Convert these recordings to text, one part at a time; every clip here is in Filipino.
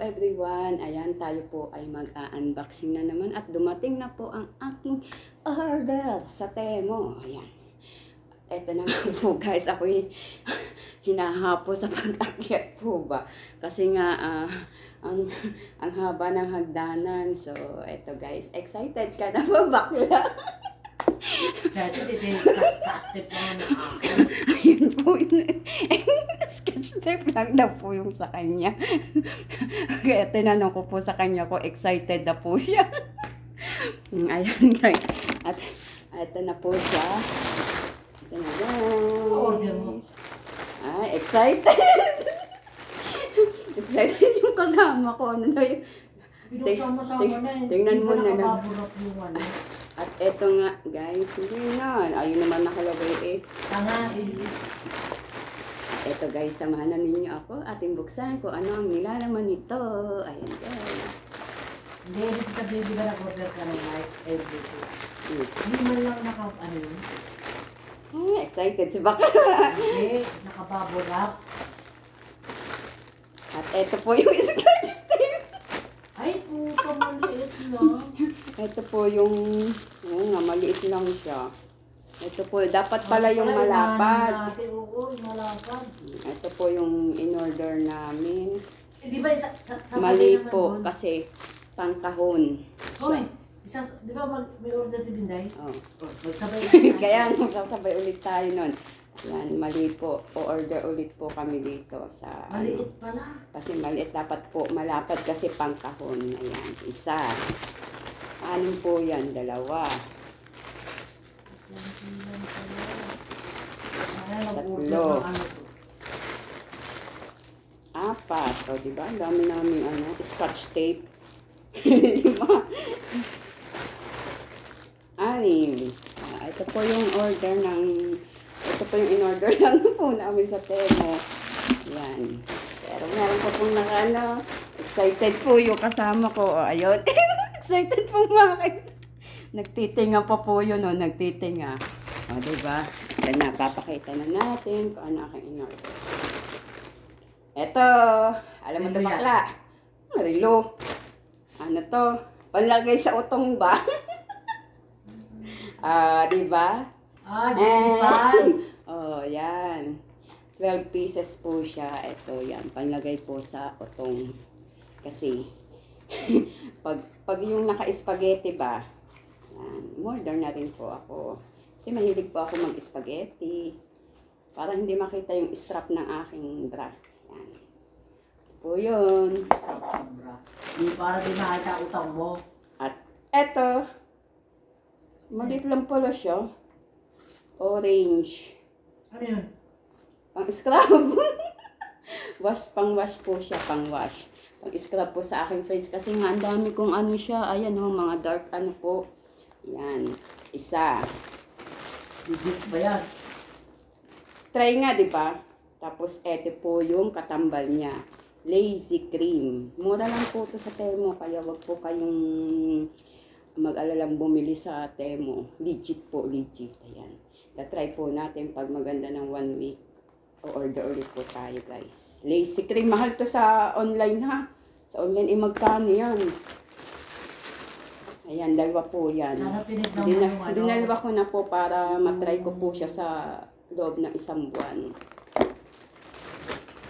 Everyone, ayan tayo po ay mag-unboxing na naman at dumating na po ang aking order sa Temo. Ayan. Eto na nga po guys, ako hinahapo sa pag-akyat po ba. Kasi nga ang haba ng hagdanan. So eto guys, excited ka na ba bakla? Dati active naman na ako. Ayun po yun. Sketch tape lang na po yung sa kanya. Kaya tinanong ko po sa kanya ko, excited na po siya. Ayan guys. At ito na po siya. Ito na Order mo. guys. Ay, excited. Excited yung kasama ko. Ano na yun? Pinusama-sama na yun. Tingnan mo na lang. Nakababurap yung ano. At eto nga guys, hindi na. Ayun naman nakalagay eh. Tanga, Eto guys, samahan na ninyo ako. Ating buksan kung ano ang nilalaman nito. Ayan guys. Hindi, ibig sabihin di ba nag-order ka ng light everything. Hindi man lang ano yun. Excited si Baka. Hindi, nakababurap. At eto po yung scotch tape. Ay, puta, maliit lang. Ito po yung, maliit lang siya. Ito po, dapat pala yung malapad. Oo, yung malapad. Ito po yung in-order namin. Eh, di ba, Mali po, kasi pangkahon. Hoy, di ba may order si Binday? Oh. Magsabay Kaya magsasabay ulit tayo nun. Yan, mali po. O-order ulit po kami dito sa... Maliit pala. Kasi maliit dapat po. Malapad kasi pangkahon. Ayan, isa. Ano po yan? Dalawa. Tatlo. Apat. O, diba? Ang dami namin scotch tape. Diba? Anim. Ito po yung order ng... Ito po yung in-order lang po namin sa Temo. Yan. Pero meron po pong excited po yung kasama ko. O, ayun. Excited pong makakita. Nagtitinga pa po yun, nagtitinga. O, diba? Yan na, papakita na natin kung ano aking in-order. Eto, alam mo ito bakla? Relo. Ano to? Panlagay sa utong ba? Diba? Jelly Oh, yan. 12 pieces po siya. Ito, yan. Panlagay po sa utong. Kasi, pag yung naka-spaghetti ba, yan, order na rin po ako. Kasi mahilig po ako mag-spaghetti. Para hindi makita yung strap ng aking bra. Yan. Ito po yun. Di para di makita utang mo. At eto, maliit lang pala siya. Orange. Ano yun? Pang scrub. Pang wash po siya, pang wash. Pang scrub po sa aking face kasi nga ang dami kong ano siya. Ayan mga dark ano po. Yan. Isa. Legit ba yan? Try nga, di ba? Tapos ete po yung katambal niya. Lazy cream. Mura lang po to sa Temo. Kaya wag po kayong mag-alalang bumili sa Temo. Legit po, legit. Ayan. Na-try po natin pag maganda ng 1 week. O-order ulit po tayo guys. Lazy cream. Mahal to sa online ha. Sa online magkano yan? Ayan, dalawa po yan. Dinalwa ko na po para matry ko po siya sa loob ng 1 buwan.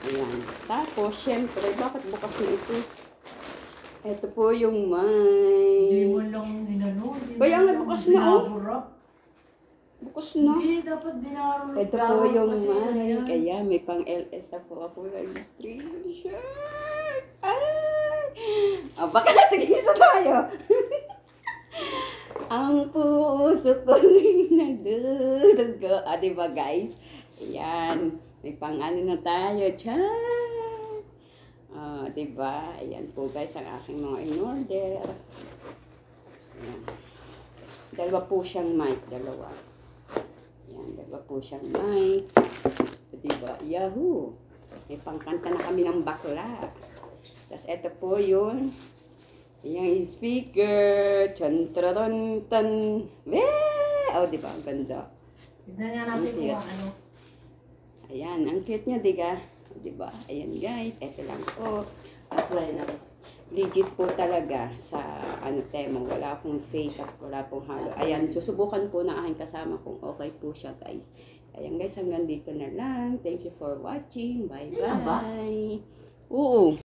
Ayan. Tapos, syempre, bakit bukas na ito? Ito po yung may... Hindi mo lang ninano. Kaya nga bukas na Bukas na. Hindi, dapat dinaro. Ito po yung may... Kaya may pang LS na po ako registration. Ay! Baka natigisa tayo. Ang puso ko nagdudugo. Diba guys? Ayan. May pang ano na tayo. Chan! Diba? Ayan po guys ang aking mga in-order. Ayan. Dalawa po siyang mic. Dalawa. Ayan. Dalawa po siyang mic. Diba? Yahoo! May pangkanta na kami ng bakla. Tapos ito po yun. Yung speaker. Chan-traron-tan. Oh, diba? Ang ganda. Tignan nga natin kung ano. Ayan, ang cute niya, diga. Diba? Ayan guys, eto lang po. Apply lang. Legit po talaga sa ano Temo, wala pong fake at wala pong halo. Ayan, susubukan po ng aking kasama kung okay po siya guys. Ayan guys, hanggang dito na lang. Thank you for watching. Bye Yan ba? bye. Oo.